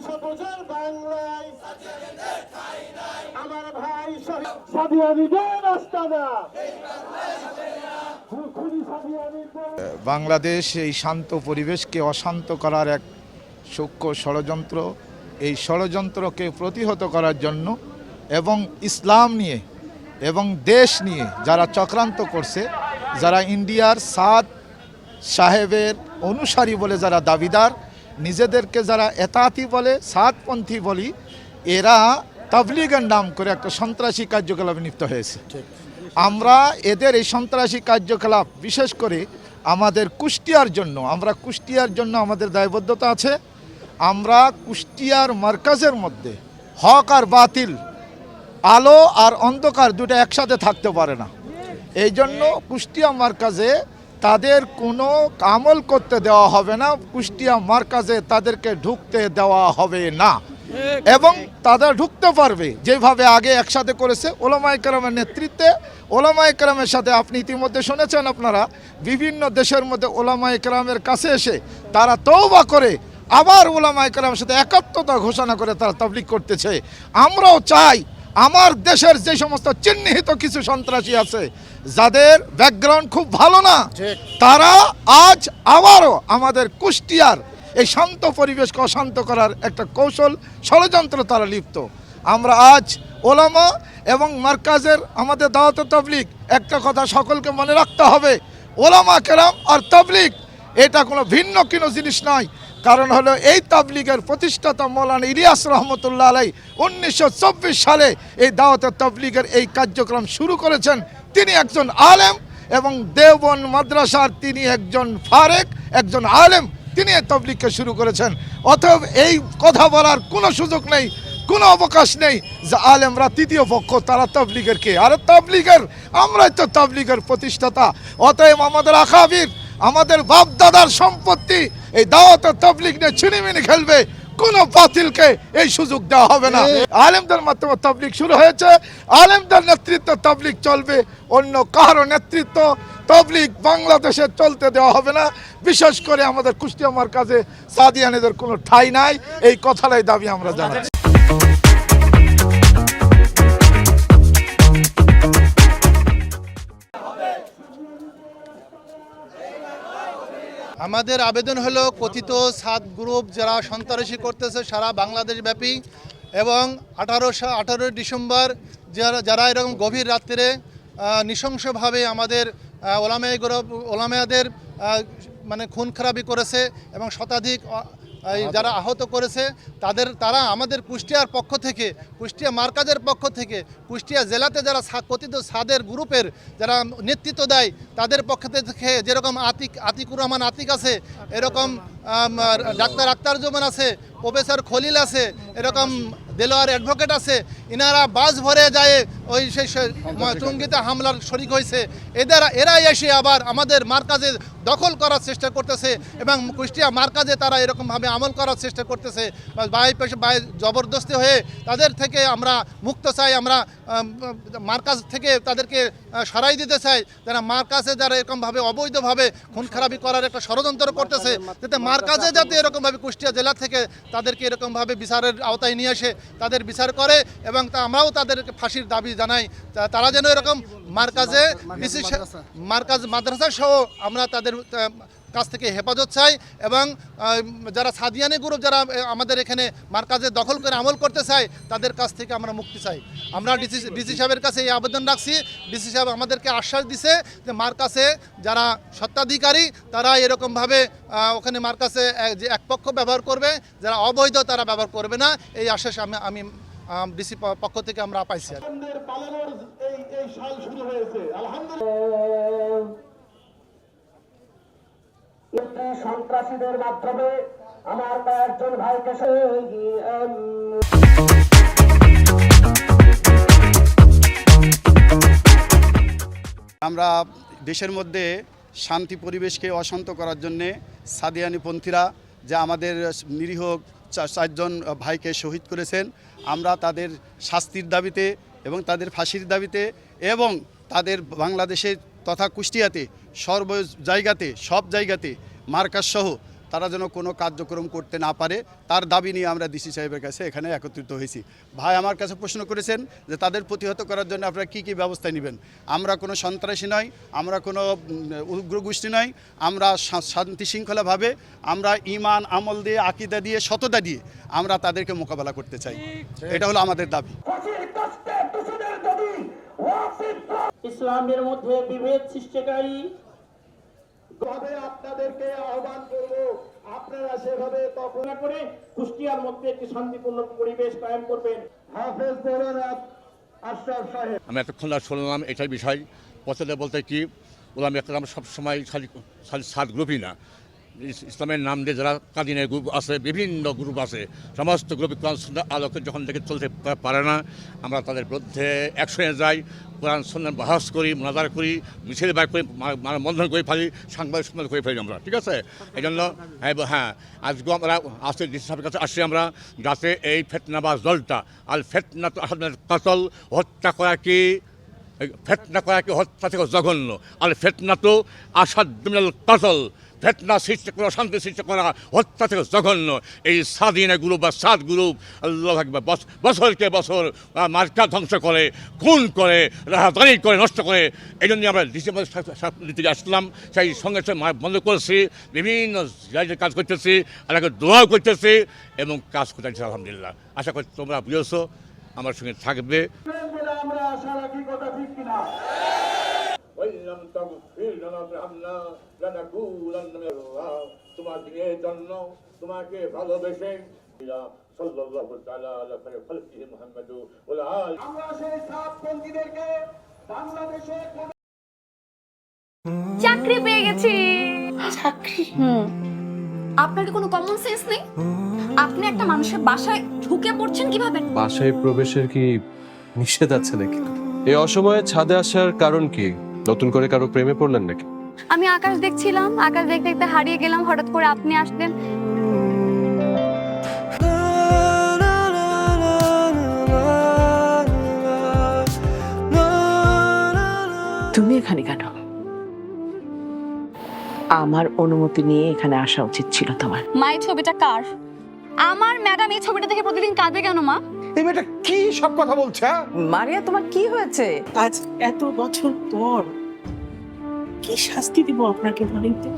200 বছর বাংলায় আমার ভাই সাদিয়ানিদের আস্তানা বাংলাদেশ এই শান্ত পরিবেশকে অশান্ত করার এক সূক্ষ্ম ষড়যন্ত্র, এই ষড়যন্ত্রকে প্রতিহত করার জন্য এবং ইসলাম নিয়ে এবং দেশ নিয়ে যারা চক্রান্ত করছে, যারা ইন্ডিয়ার সাদ সাহেবের অনুসারী বলে যারা দাবিদার, নিজেদেরকে যারা এতাতি বলে, সাদপন্থী বলি, এরা তাবলীগের নাম করে একটা সন্ত্রাসী কার্যকলাপে লিপ্ত হয়েছে। আমরা এদের এই সন্ত্রাসী কার্যকলাপ বিশেষ করে আমাদের কুষ্টিয়ার জন্য আমাদের দায়বদ্ধতা আছে। আমরা কুষ্টিয়ার মার্কাজের মধ্যে হক আর বাতিল, আলো আর অন্ধকার দুটো একসাথে থাকতে পারে না। এই জন্য কুষ্টিয়া মার্কাজে তাদের কোনো আমল করতে দেওয়া হবে না, কুষ্টিয়া মার্কাজে তাদেরকে ঢুকতে দেওয়া হবে না এবং তারা ঢুকতে পারবে যেভাবে আগে একসাথে করেছে ওলামায়ে কেরামের নেতৃত্বে। ওলামায়ে কেরামের সাথে আপনি ইতিমধ্যে শুনেছেন, আপনারা বিভিন্ন দেশের মধ্যে ওলামায়ে কেরামের কাছে এসে তারা তওবা করে আবার ওলামায়ে কেরামের সাথে একাত্মতা ঘোষণা করে তারা তাবলীগ করতেছে। আমরাও চাই আমার দেশের যে সমস্ত চিহ্নিত কিছু সন্ত্রাসী আছে, যাদের ব্যাকগ্রাউন্ড খুব ভালো না, তারা আজ আবারও আমাদের কুষ্টিয়ার এই শান্ত পরিবেশকে অশান্ত করার একটা কৌশল ষড়যন্ত্র তারা লিপ্ত। আমরা আজ ওলামা এবং মার্কাজের আমাদের দাওয়াত তাবলীগ একটা কথা সকলকে মনে রাখতে হবে, ওলামা কেরাম আর তাবলীগ এটা কোনো ভিন্ন কোনো জিনিস নয়। কারণ হলো এই তাবলীগের প্রতিষ্ঠাতা মৌলানা ইলিয়াস রহমতুল্লাহ আলাই 1924 সালে এই দাওয়াত তাবলীগের এই কার্যক্রম শুরু করেছেন। তিনি একজন আলেম এবং দেওবন্দ মাদ্রাসার তিনি একজন ফারেক, একজন আলেম, তিনি এই তাবলীগকে শুরু করেছেন। অতএব এই কথা বলার কোনো সুযোগ নেই, কোনো অবকাশ নেই যে আলেমরা তৃতীয় পক্ষ, তারা তাবলীগের কে? আরে তাবলীগের আমরাই তো তাবলীগের প্রতিষ্ঠাতা। অতএব আমাদের আকাবির, আমাদের বাপ দাদার সম্পত্তি এই দাওয়াত তাবলীগ নিয়ে ছিনিমিনি খেলবে, কোনো বাতিলকে এই সুযোগ দেওয়া হবে না। আলেমদের মাধ্যমে তাবলীগ শুরু হয়েছে, আলেমদের নেতৃত্বে তাবলীগ চলবে, অন্য কারো নেতৃত্ব তাবলীগ বাংলাদেশে চলতে দেওয়া হবে না। বিশেষ করে আমাদের কুষ্টিয়া মার্কাজে সাদিয়ানীদের কোনো ঠাঁই নাই, এই কথাটাই দাবি আমরা জানাচ্ছি। আমাদের আবেদন হলো কথিত সাদ গ্রুপ যারা সন্ত্রাসী করতেছে সারা বাংলাদেশ ব্যাপী এবং 18 ডিসেম্বর যারা এরকম গভীর রাত্রে নৃশংসভাবে আমাদের ওলামাদের মানে খুন খারাপি করেছে এবং শতাধিক যারা আহত করেছে, তারা আমাদের কুষ্টিয়ার পক্ষ থেকে, কুষ্টিয়া মার্কাজের পক্ষ থেকে, কুষ্টিয়া জেলাতে যারা কথিত সাদের গ্রুপের যারা নেতৃত্ব দেয় তাদের পক্ষ থেকে যেরকম আতিকুর রহমান আতিক আছে, এরকম ডাক্তার আক্তারুজ্জামান আছে, প্রফেসর খলিল আছে, এরকম দেলোয়ার অ্যাডভোকেট আছে, ইনারা বাস ভরে যায় ওই সেই টঙ্গীতে হামলার শরিক হয়েছে। এরাই এসে আবার আমাদের মার্কাজে দখল করার চেষ্টা করতেছে এবং কুষ্টিয়া মার্কাজে তারা এরকমভাবে আমল করার চেষ্টা করতেছে। বাই জবরদস্তি হয়ে তাদের থেকে আমরা মুক্ত চাই, আমরা মার্কাজ থেকে তাদেরকে সরাই দিতে চাই। যারা মার্কাজে যারা এরকমভাবে অবৈধভাবে খুন খারাপি করার একটা ষড়যন্ত্র করতেছে, যাতে মার্কাজে যাতে এরকমভাবে কুষ্টিয়া জেলা থেকে তাদেরকে এরকমভাবে বিচারের আওতায় নিয়ে আসে, তাদের বিচার করে এবং আমরাও তাদেরকে ফাঁসির দাবি জানাই। তারা যেন এরকম মার্কাজ মাদ্রাসা সহ আমরা তাদের কাছ থেকে হেফাজত চাই এবং যারা সাদিয়ানি গ্রুপ যারা আমাদের এখানে মার্কাজে দখল করে আমল করতে চায় তাদের কাছ থেকে আমরা মুক্তি চাই। আমরা ডিসি সাহেবের কাছে এই আবেদন রাখছি। ডিসি সাহেব আমাদেরকে আশ্বাস দিছে যে মার্কাজে যারা স্বত্বাধিকারী তারা এরকমভাবে ওখানে মার্কাজে যে এক পক্ষ ব্যবহার করবে, যারা অবৈধ তারা ব্যবহার করবে না, এই আশ্বাস আমি ডিসি পক্ষ থেকে আমরা পাইছি। সন্ত্রাসীদের মাধ্যমে আমার কয়েকজন ভাইকে আমরা দেশের মধ্যে শান্তি পরিবেশকে অশান্ত করার জন্যে সাদিয়ানিপন্থীরা যা আমাদের নিরীহ 4 জন ভাইকে শহীদ করেছেন, আমরা তাদের শাস্তির দাবিতে এবং তাদের ফাঁসির দাবিতে এবং তাদের বাংলাদেশে তথা কুষ্টিয়াতে সব জায়গাতে মার্কাজ সহ তারা যেন কোনো কার্যক্রম করতে না পারে, তার দাবি নিয়ে আমরা ডিসি সাহেবের কাছে এখানে একত্রিত হয়েছি। ভাই আমার কাছে প্রশ্ন করেছেন যে তাদের প্রতিহত করার জন্য আপনারা কী কী ব্যবস্থা নেবেন। আমরা কোনো সন্ত্রাসী নয়, আমরা কোনো উগ্রগোষ্ঠী নয়, আমরা শান্তি শৃঙ্খলাভাবে আমরা ইমান আমল দিয়ে, আকীদা দিয়ে, সততা দিয়ে আমরা তাদেরকে মোকাবেলা করতে চাই। এটা হলো আমাদের দাবি। ইসলামের মধ্যে বিভেদ সৃষ্টিকারী ভাবে আপনাদেরকে আহ্বান করব, আপনারা সেভাবে তখন করে কুষ্টিয়ার মধ্যে একটি শান্তিপূর্ণ পরিবেশ কায়েম করবেন। হাফেজ মৌলানা আশরাফ সাহেব। আমি এতক্ষণ শুনলাম এটার বিষয় বলতে কি ওলামা একরাম সবসময় খালি সাত গ্রুপই না, ইসলামের নাম দিয়ে যারা কাদিনের গ্রুপ আছে, বিভিন্ন গ্রুপ আছে, সমস্ত গ্রুপ কোরআন সুন্নাহর আলোকে যখন থেকে চলতে পারে না, আমরা তাদের বিরুদ্ধে অ্যাকশনে যাই, কোরআন সুন্নাহ বাহাস করি, মুনাজারা করি, মিছিল বাইর করি, বন্ধন করে ফেলি, সাংবাদিক সম্মেলন করে ফেলি আমরা, ঠিক আছে। এই জন্য হ্যাঁ আজকেও আমরা আসতে ডিসি সাহেবের কাছে আসছি আমরা, যাতে এই ফেতনাবাজ দলটা আল ফেতনা তো আসাদের কাতল, হত্যা করা কি ফেতনা করা কি হত্যা থেকে জঘন্য, আর ফেতনা তো আসাদ মিনাল কাতল, ফেতনা সৃষ্টি করা, অশান্তি সৃষ্টি করা হত্যা থেকে জঘন্য। এই সাদিনা গ্রুপ বা সাত গ্রুপ আল্লাহ বছরকে বছর মার্কা ধ্বংস করে, খুন করে, রাহাদানি করে, নষ্ট করে। এই জন্য আমরা ডিসেম্বর দিকে আসলাম, সেই সঙ্গে সঙ্গে বন্ধ করেছি, বিভিন্ন জায়গায় কাজ করতেছি, এলাকায় দোয়াও করতেছি এবং কাজ করতেছি আলহামদুলিল্লাহ। আশা করি তোমরা বুঝেছো, আমার সঙ্গে থাকবে। আমরা আশা রাখি, কথা ঠিক কিনা? তোমার দিনের জন্য তোমাকে ভালোবেসে আমরা সেই সাতপন্থীদেরকে বাংলাদেশে চাকরি পেয়ে গেছি। চাকরি? আপনার কি কোনো কমন সেন্স নেই? আপনি একটা মানুষের বাসায় ঢুকে পড়ছেন কিভাবে? বাসায় প্রবেশের কি নিষেধ আছে নাকি? এই অসময়ে ছাদে আসার কারণ কি? নতুন করে কারো প্রেমে পড়লেন নাকি? আমি আকাশ দেখছিলাম, আকাশ দেখতে দেখতে হারিয়ে গেলাম, হঠাৎ করে আপনি আসলেন। তুমি এখানে কেন? আমার অনুমতি নিয়ে এখানে আসা উচিত ছিল তোমার। মা, এই ছবিটা কার? আমার ম্যাডাম এই ছবিটা দেখে প্রতিদিন কাঁদে কেন মা? এই মেয়েটা কি সব কথা বলছে? মারিয়া, তোমার কি হয়েছে? আজ এত বছর পর কি শাস্তি দিব আপনাকে বলেন তো?